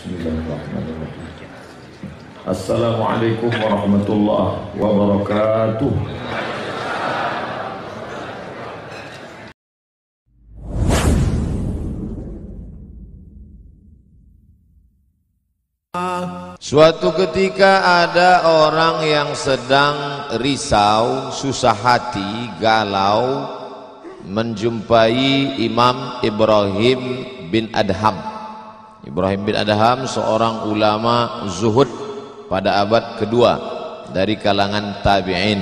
Bismillahirrahmanirrahim. Assalamualaikum warahmatullahi wabarakatuh. Suatu ketika ada orang yang sedang risau, susah hati, galau, menjumpai Imam Ibrahim bin Adham. Ibrahim bin Adham seorang ulama zuhud pada abad kedua dari kalangan tabi'in.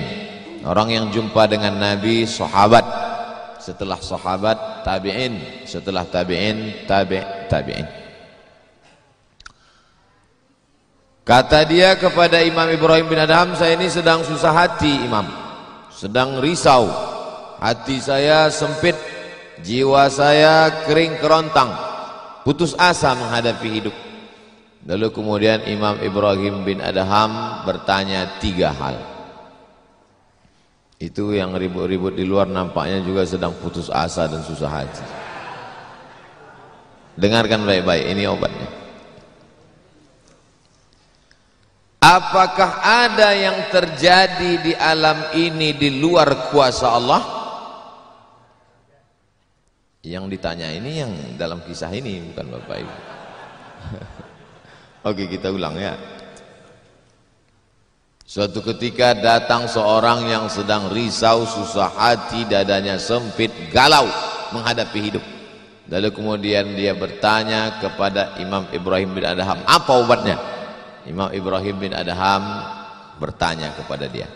Orang yang jumpa dengan Nabi, sahabat. Setelah sahabat, tabi'in. Setelah tabi'in, tabi'in. Kata dia kepada Imam Ibrahim bin Adham, saya ini sedang susah hati Imam, sedang risau, hati saya sempit, jiwa saya kering kerontang, putus asa menghadapi hidup. Lalu kemudian Imam Ibrahim bin Adham bertanya 3 hal. Itu yang ribut-ribut di luar nampaknya juga sedang putus asa dan susah hati. Dengarkan baik-baik, ini obatnya. Apakah ada yang terjadi di alam ini di luar kuasa Allah? Yang ditanya ini yang dalam kisah ini, bukan Bapak Ibu. Oke, kita ulang ya. Suatu ketika datang seorang yang sedang risau, susah hati, dadanya sempit, galau menghadapi hidup. Lalu kemudian dia bertanya kepada Imam Ibrahim bin Adham, apa obatnya? Imam Ibrahim bin Adham bertanya kepada dia,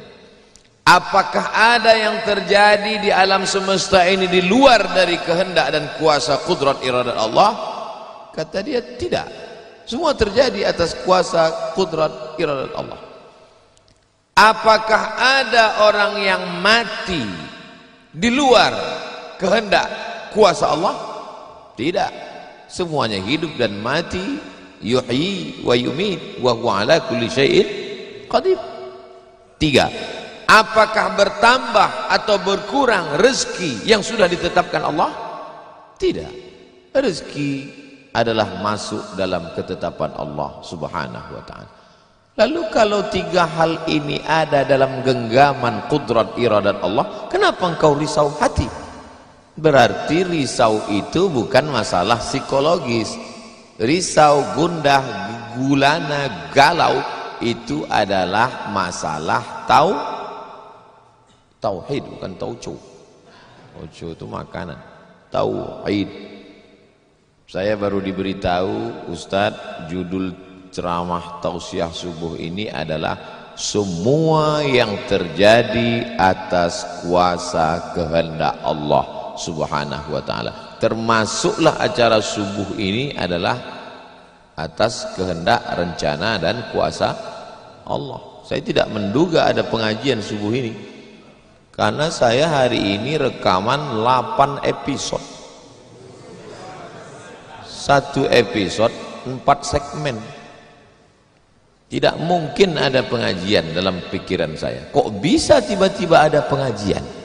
apakah ada yang terjadi di alam semesta ini di luar dari kehendak dan kuasa kudrat iradat Allah? Kata dia, tidak, semua terjadi atas kuasa kudrat iradat Allah. Apakah ada orang yang mati di luar kehendak kuasa Allah? Tidak, semuanya hidup dan mati. Yuhyi wa yumit wa huwa ala kulli syai'in qadir. 3. Apakah bertambah atau berkurang rezeki yang sudah ditetapkan Allah? Tidak. Rezeki adalah masuk dalam ketetapan Allah Subhanahu wa ta'ala. Lalu kalau 3 hal ini ada dalam genggaman kudrat iradat Allah, kenapa engkau risau hati? Berarti risau itu bukan masalah psikologis. Risau, gundah, gulana, galau itu adalah masalah tauhid, bukan tauco. Tauco itu makanan. Tauhid. Saya baru diberitahu, Ustadz, judul ceramah tausiah subuh ini adalah semua yang terjadi atas kuasa kehendak Allah Subhanahu wa ta'ala. Termasuklah acara subuh ini adalah atas kehendak, rencana dan kuasa Allah. Saya tidak menduga ada pengajian subuh ini, karena saya hari ini rekaman 8 episode. 1 episode 4 segmen. Tidak mungkin ada pengajian dalam pikiran saya. Kok bisa tiba-tiba ada pengajian?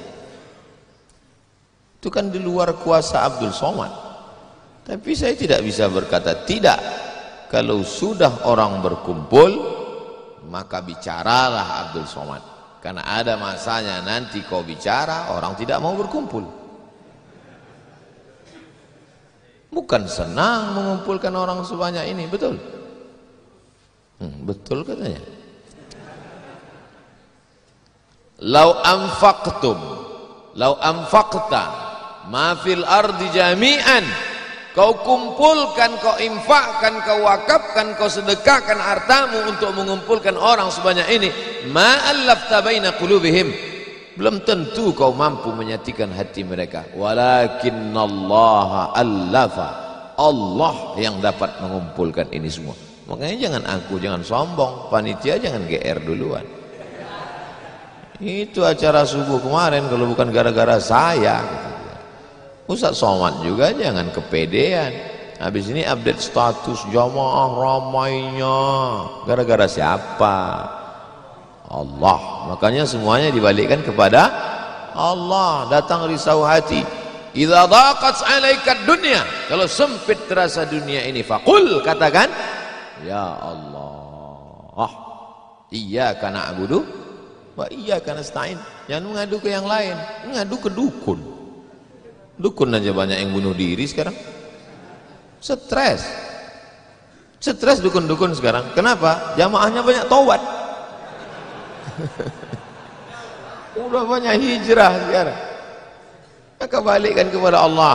Itu kan di luar kuasa Abdul Somad. Tapi saya tidak bisa berkata tidak. Kalau sudah orang berkumpul, maka bicaralah Abdul Somad. Karena ada masanya nanti kau bicara, orang tidak mau berkumpul. Bukan senang mengumpulkan orang sebanyak ini, betul? Betul katanya. Lau anfaqta ma fil ardi jami'an, kau kumpulkan, kau infakkan, kau wakafkan, kau sedekahkan hartamu untuk mengumpulkan orang sebanyak ini, ma allafta baina qulubihim, belum tentu kau mampu menyatukan hati mereka. Walakinnallaha allafa, Allah yang dapat mengumpulkan ini semua. Makanya jangan jangan sombong, panitia jangan GR duluan. Itu acara subuh kemarin kalau bukan gara-gara saya, Ustaz Somad juga jangan kepedean. Habis ini update status jamaah ramainya, gara-gara siapa? Allah. Makanya semuanya dibalikkan kepada Allah. Datang risau hati, idza daqat 'alaika dunya, kalau sempit terasa dunia ini, faqul, katakan Ya Allah, iyyaka na'budu wa iyyaka nasta'in. Jangan mengadu ke yang lain, mengadu ke dukun. Dukun aja banyak yang bunuh diri sekarang. Stres dukun-dukun sekarang. Kenapa? Jamaahnya banyak taubat. Udah banyak hijrah sekarang. Maka balikkan kepada Allah.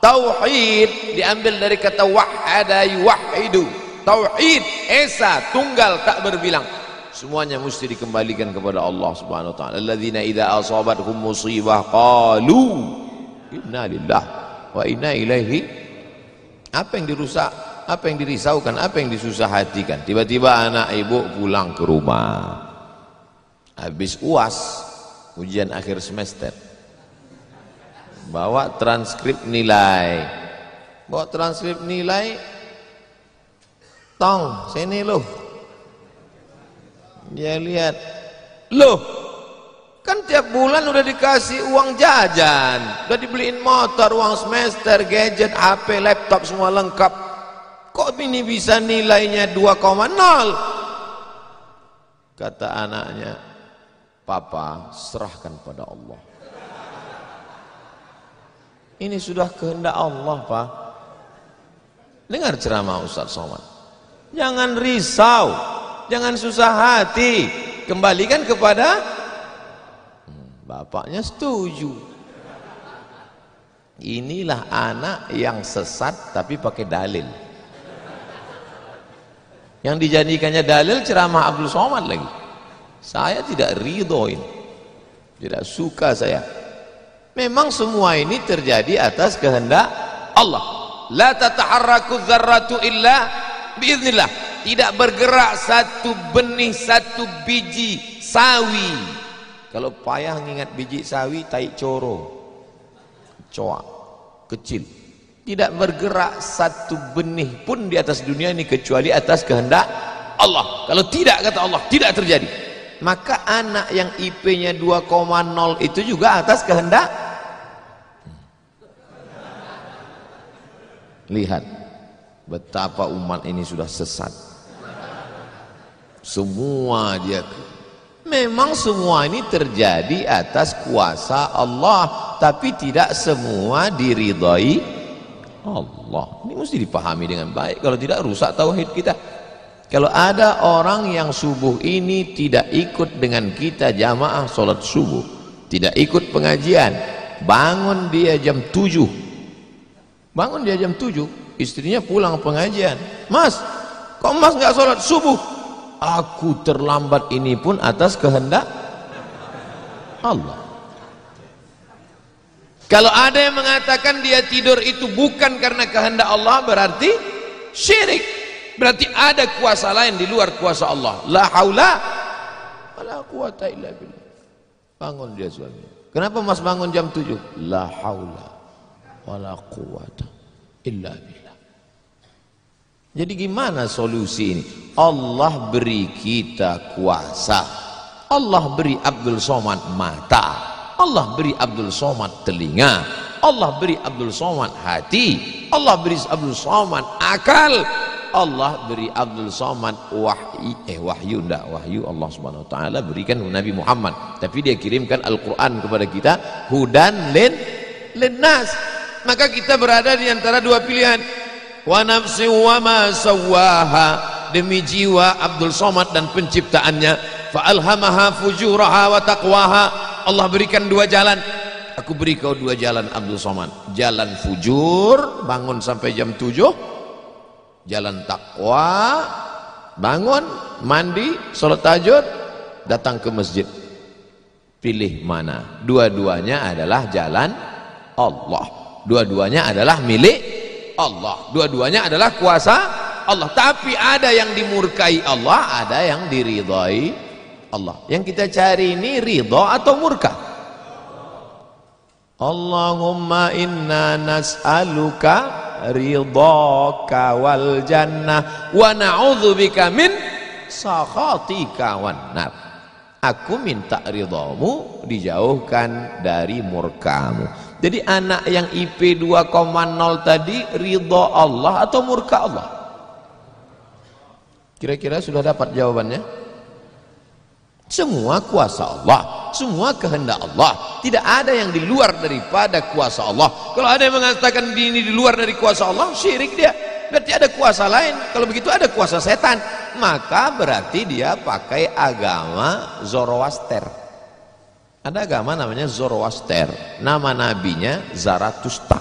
Tauhid diambil dari kata wahada yuwahidu. Tauhid esa, tunggal, tak berbilang. Semuanya mesti dikembalikan kepada Allah Subhanahu wa taala. Alladzina idza asabathum musibah qalu inna lillahi wa inna ilaihi. Apa yang dirusak, apa yang dirisaukan, apa yang disusah hatikan. Tiba-tiba anak ibu pulang ke rumah, habis UAS, ujian akhir semester, bawa transkrip nilai, tong sini loh. Dia lihat, loh kan tiap bulan udah dikasih uang jajan, udah dibeliin motor, uang semester, gadget, HP, laptop semua lengkap, kok ini bisa nilainya 2,0? Kata anaknya, papa serahkan pada Allah. Ini sudah kehendak Allah, Pak. Dengar ceramah Ustaz Somad. Jangan risau, jangan susah hati, kembalikan kepada bapaknya. Setuju. Inilah anak yang sesat tapi pakai dalil. Yang dijadikannya dalil ceramah Abdul Somad lagi. Saya tidak ridhoin, tidak suka saya. Memang semua ini terjadi atas kehendak Allah. La tataharraku dzarratu illa biiznillah. Tidak bergerak satu benih, satu biji sawi. Kalau payah ngingat biji sawi, tai coro, coak, kecil. Tidak bergerak satu benih pun di atas dunia ini kecuali atas kehendak Allah. Kalau tidak, kata Allah, tidak terjadi. Maka anak yang IP-nya 2,0 itu juga atas kehendak. Lihat betapa umat ini sudah sesat. Semua dia, memang semua ini terjadi atas kuasa Allah, tapi tidak semua diridhai Allah. Ini mesti dipahami dengan baik, kalau tidak rusak tauhid kita. Kalau ada orang yang subuh ini tidak ikut dengan kita jamaah sholat subuh, tidak ikut pengajian, bangun dia jam 7, bangun dia jam 7, istrinya pulang pengajian, mas kok mas nggak sholat subuh? Aku terlambat, ini pun atas kehendak Allah. Kalau ada yang mengatakan dia tidur itu bukan karena kehendak Allah, berarti syirik, berarti ada kuasa lain di luar kuasa Allah. La haula wala quwata illa billah. Bangun dia suami. Kenapa mas bangun jam 7? La haula wala quwata illa billah. Jadi gimana solusi ini? Allah beri kita kuasa, Allah beri Abdul Somad mata, Allah beri Abdul Somad telinga, Allah beri Abdul Somad hati, Allah beri Abdul Somad akal, Allah beri Abdul Somad wahyu Allah Subhanahu wa taala berikan Nabi Muhammad, tapi dia kirimkan Al-Qur'an kepada kita, hudan linnas. Maka kita berada di antara dua pilihan. Wa nafsi wa ma sawwaha, demi jiwa Abdul Somad dan penciptaannya, fa alhamaha fujuraha wa taqwaha. Allah berikan dua jalan. Aku beri kau dua jalan Abdul Somad. Jalan fujur, bangun sampai jam 7. Jalan takwa, bangun, mandi, sholat tahajud, datang ke masjid. Pilih mana? Dua-duanya adalah jalan Allah, dua-duanya adalah milik Allah, dua-duanya adalah kuasa Allah. Tapi ada yang dimurkai Allah, ada yang diridhai Allah. Yang kita cari ini ridha atau murka? Allahumma inna nas'aluka ridhaka wal jannah wa na'udzubika min sakhatika wan nar. Aku minta ridhamu, dijauhkan dari murkamu. Jadi anak yang IP 2,0 tadi ridha Allah atau murka Allah? Kira-kira sudah dapat jawabannya? Semua kuasa Allah, semua kehendak Allah, tidak ada yang di luar daripada kuasa Allah. Kalau ada yang mengatakan ini di luar dari kuasa Allah, syirik dia. Berarti ada kuasa lain. Kalau begitu ada kuasa setan, maka berarti dia pakai agama Zoroaster. Ada agama namanya Zoroaster, nama nabinya Zarathustra.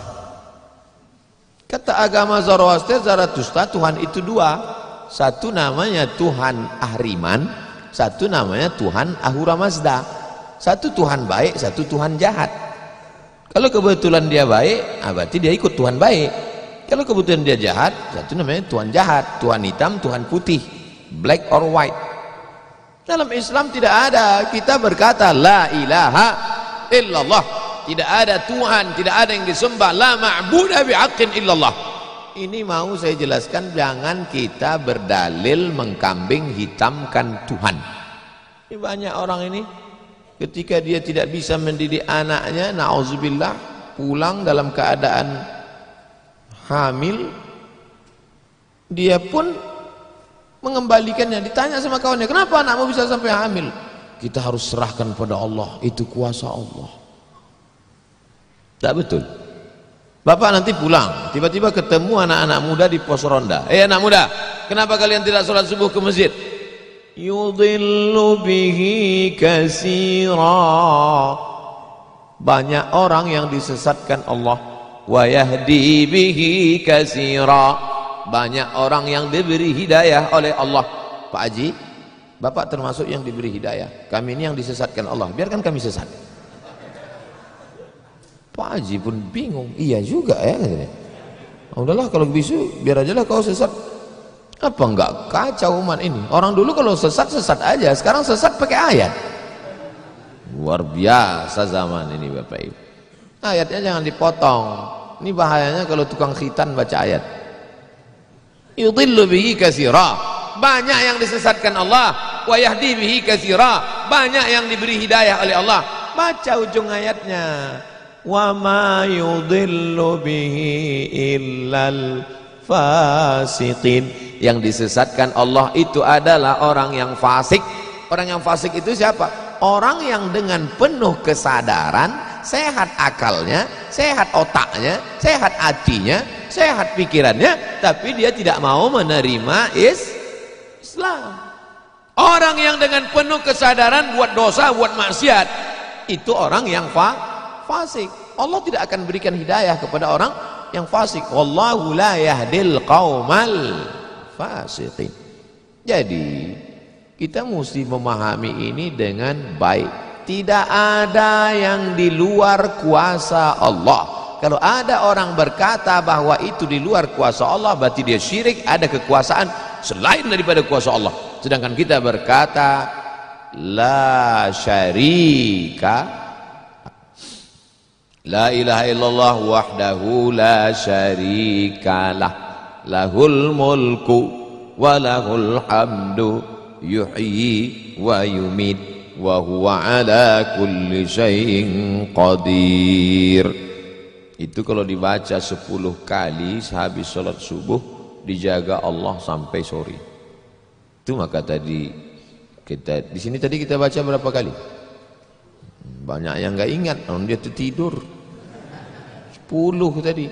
Kata agama Zoroaster, Zarathustra, Tuhan itu dua. Satu namanya Tuhan Ahriman, satu namanya Tuhan Ahura Mazda. Satu Tuhan baik, satu Tuhan jahat. Kalau kebetulan dia baik, berarti dia ikut Tuhan baik. Kalau kebetulan dia jahat, satu namanya Tuhan jahat. Tuhan hitam, Tuhan putih, black or white. Dalam Islam tidak ada. Kita berkata la ilaha illallah, tidak ada Tuhan, tidak ada yang disembah, la ma'budu bihaqqin illallah. Ini mau saya jelaskan, jangan kita berdalil mengkambing hitamkan Tuhan. Ini banyak orang ini ketika dia tidak bisa mendidik anaknya, na'udzubillah, pulang dalam keadaan hamil, dia pun mengembalikannya. Ditanya sama kawannya, kenapa anakmu bisa sampai hamil? Kita harus serahkan pada Allah, itu kuasa Allah. Tak betul. Bapak nanti pulang, tiba-tiba ketemu anak-anak muda di pos ronda. Anak muda, kenapa kalian tidak sholat subuh ke masjid? Yudhillu bihi katsira. Banyak orang yang disesatkan Allah. Wa yahdi bihi katsira. Banyak orang yang diberi hidayah oleh Allah. Pak Haji, Bapak termasuk yang diberi hidayah. Kami ini yang disesatkan Allah, biarkan kami sesat. Pak Haji pun bingung, iya juga ya. Udahlah kalau bisu, biar aja lah kau sesat. Apa enggak kacau umat ini? Orang dulu kalau sesat, sesat aja. Sekarang sesat pakai ayat. Luar biasa zaman ini Bapak Ibu. Ayatnya jangan dipotong. Ini bahayanya kalau tukang khitan baca ayat. Yudhillu bihi katsira. Banyak yang disesatkan Allah. Wa yahdi bihi katsira. Banyak yang diberi hidayah oleh Allah. Baca ujung ayatnya. Wa ma yudhillu bihi illal fasiqin. Yang disesatkan Allah itu adalah orang yang fasik. Orang yang fasik itu siapa? Orang yang dengan penuh kesadaran, sehat akalnya, sehat otaknya, sehat hatinya, sehat pikirannya, tapi dia tidak mau menerima Islam. Orang yang dengan penuh kesadaran buat dosa, buat maksiat, itu orang yang fasik. Allah tidak akan berikan hidayah kepada orang yang fasik. Wallahu la yahdil qaumal fasiqin. Jadi kita mesti memahami ini dengan baik. Tidak ada yang di luar kuasa Allah. Kalau ada orang berkata bahwa itu di luar kuasa Allah, berarti dia syirik, ada kekuasaan selain daripada kuasa Allah. Sedangkan kita berkata la syarika, la ilaha illallah wahdahu la syarikalah, lahul mulku wa lahul hamdu yuhyi wa yumit wa huwa ala kulli syai'in qadir. Itu kalau dibaca 10 kali sehabis sholat subuh, dijaga Allah sampai sore. Itu maka tadi kita di sini tadi kita baca berapa kali? Banyak yang nggak ingat, dia tertidur. 10 tadi.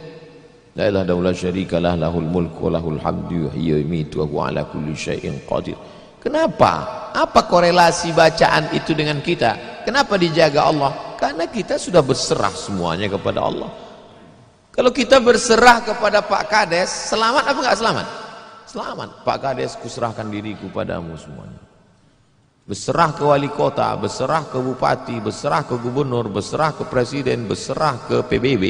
La ilaha illallah syarikalah, lahul mulku wa lahul hamdu yuhyi wa yumiitu wa huwa ala kulli syai'in qadir. Kenapa? Apa korelasi bacaan itu dengan kita? Kenapa dijaga Allah? Karena kita sudah berserah semuanya kepada Allah. Kalau kita berserah kepada Pak Kades, selamat apa enggak selamat? Selamat. Pak Kades, kuserahkan diriku padamu semuanya. Berserah ke wali kota, berserah ke bupati, berserah ke gubernur, berserah ke presiden, berserah ke PBB.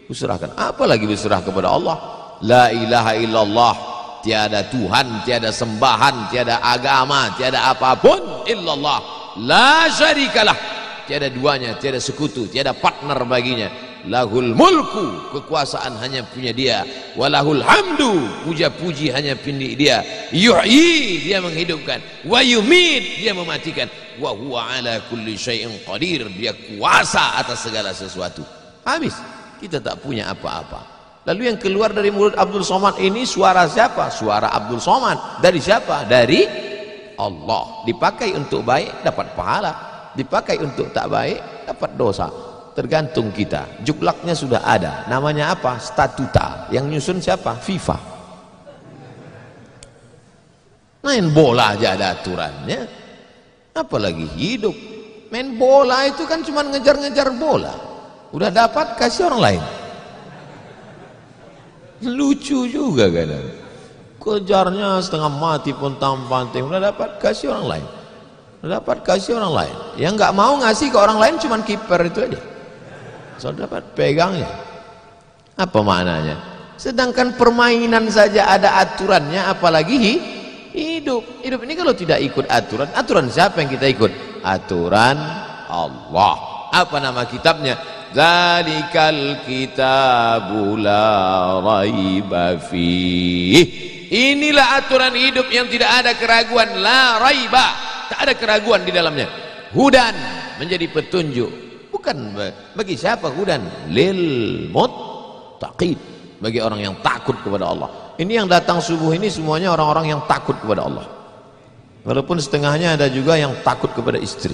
Kuserahkan. Apalagi berserah kepada Allah. La ilaha illallah. Tiada Tuhan, tiada sembahan, tiada agama, tiada apapun illallah. La syarikalah. Tiada duanya, tiada sekutu, tiada partner baginya. Lahul mulku, kekuasaan hanya punya dia. Walahul hamdu, puja-puji hanya punya dia. Yuhyi, dia menghidupkan. Wa yumit, dia mematikan. Wa huwa ala kulli syai'in qadir, dia kuasa atas segala sesuatu. Habis, kita tak punya apa-apa. Lalu yang keluar dari mulut Abdul Somad ini suara siapa? Suara Abdul Somad. Dari siapa? Dari Allah. Dipakai untuk baik dapat pahala, dipakai untuk tak baik dapat dosa. Tergantung kita. Juklaknya sudah ada. Namanya apa? Statuta. Yang nyusun siapa? FIFA. Main bola aja ada aturannya, apalagi hidup. Main bola itu kan cuma ngejar-ngejar bola, udah dapat kasih orang lain. Lucu juga kadang, kejarnya setengah mati pun tampanting, udah dapat kasih orang lain, udah dapat kasih orang lain. Yang nggak mau ngasih ke orang lain cuma kiper itu aja, so dapat pegangnya. Apa maknanya? Sedangkan permainan saja ada aturannya, apalagi hidup ini kalau tidak ikut aturan siapa yang kita ikut? Aturan Allah. Apa nama kitabnya? Zalikal kitabu la raiba fih. Inilah aturan hidup yang tidak ada keraguan, la raiba, tak ada keraguan di dalamnya. Hudan, menjadi petunjuk. Bukan bagi siapa hudan? Lil muttaqin, bagi orang yang takut kepada Allah. Ini yang datang subuh ini semuanya orang-orang yang takut kepada Allah. Walaupun setengahnya ada juga yang takut kepada istri.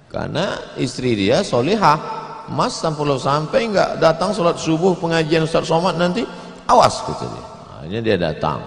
Karena istri dia solihah. Mas sampai nggak datang sholat subuh pengajian Ustaz Somad nanti, awas gitu dia. Akhirnya dia datang.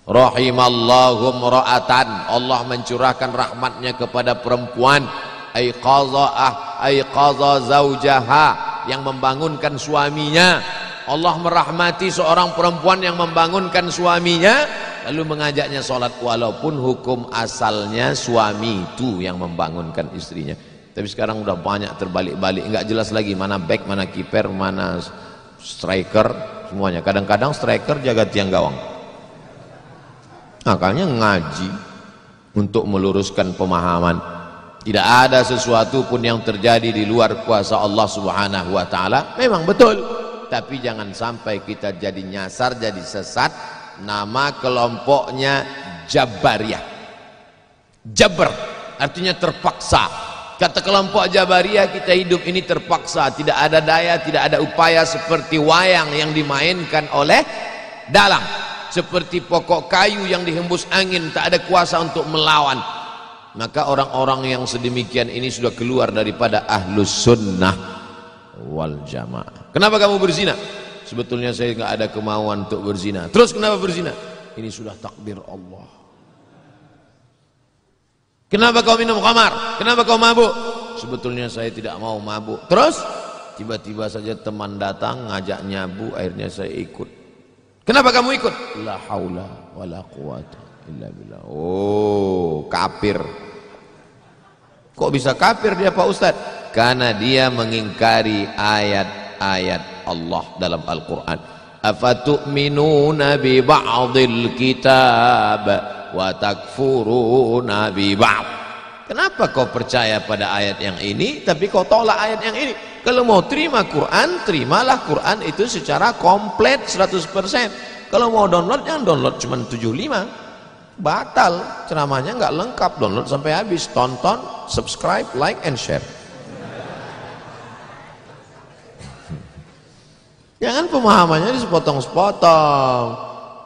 Rahimallahu mra'atan, Allah mencurahkan rahmatnya kepada perempuan. Aiqaza zaujaha, yang membangunkan suaminya. Allah merahmati seorang perempuan yang membangunkan suaminya lalu mengajaknya sholat, walaupun hukum asalnya suami itu yang membangunkan istrinya. Tapi sekarang udah banyak terbalik-balik, nggak jelas lagi mana back, mana kiper, mana striker, semuanya. Kadang-kadang striker jaga tiang gawang. Makanya ngaji untuk meluruskan pemahaman. Tidak ada sesuatu pun yang terjadi di luar kuasa Allah Subhanahu wa taala. Memang betul, tapi jangan sampai kita jadi nyasar, jadi sesat. Nama kelompoknya Jabariyah. Jabr artinya terpaksa. Kata kelompok Jabariyah, kita hidup ini terpaksa, tidak ada daya, tidak ada upaya, seperti wayang yang dimainkan oleh dalang, seperti pokok kayu yang dihembus angin, tak ada kuasa untuk melawan. Maka orang-orang yang sedemikian ini sudah keluar daripada ahlus sunnah wal jamaah. Kenapa kamu berzina? Sebetulnya saya nggak ada kemauan untuk berzina. Terus kenapa berzina? Ini sudah takdir Allah. Kenapa kau minum khamar? Kenapa kau mabuk? Sebetulnya saya tidak mau mabuk. Terus tiba-tiba saja teman datang ngajak nyabu, akhirnya saya ikut. Kenapa kamu ikut? La haula wala quwata illa billah. Oh, kafir. Kok bisa kafir dia Pak Ustadz? Karena dia mengingkari ayat-ayat Allah dalam Al-Quran. Afatu'minuna bi ba'dil kitab wa takfuruna bi ba'd. Kenapa kau percaya pada ayat yang ini tapi kau tolak ayat yang ini? Kalau mau terima Quran, terimalah Quran itu secara komplit 100%. Kalau mau download, jangan download cuma 75. Batal, ceramahnya nggak lengkap. Download sampai habis, tonton, subscribe, like and share. Jangan pemahamannya sepotong-sepotong.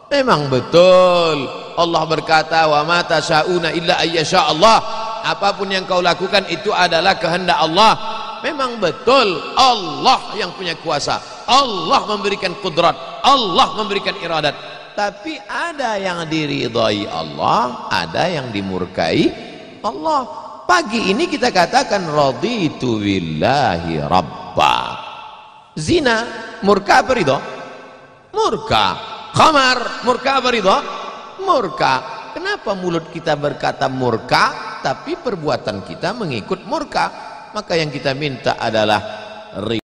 Memang betul Allah berkata, wa ma tasyauna illa ayyasha Allah. Apapun yang kau lakukan itu adalah kehendak Allah. Memang betul Allah yang punya kuasa, Allah memberikan kudrat, Allah memberikan iradat. Tapi ada yang diridhai Allah, ada yang dimurkai Allah. Pagi ini kita katakan raditu billahi rabba. Zina murka apa ridha? Murka. Khamar murka apa ridha? Murka. Kenapa mulut kita berkata murka tapi perbuatan kita mengikut murka? Maka yang kita minta adalah ridha.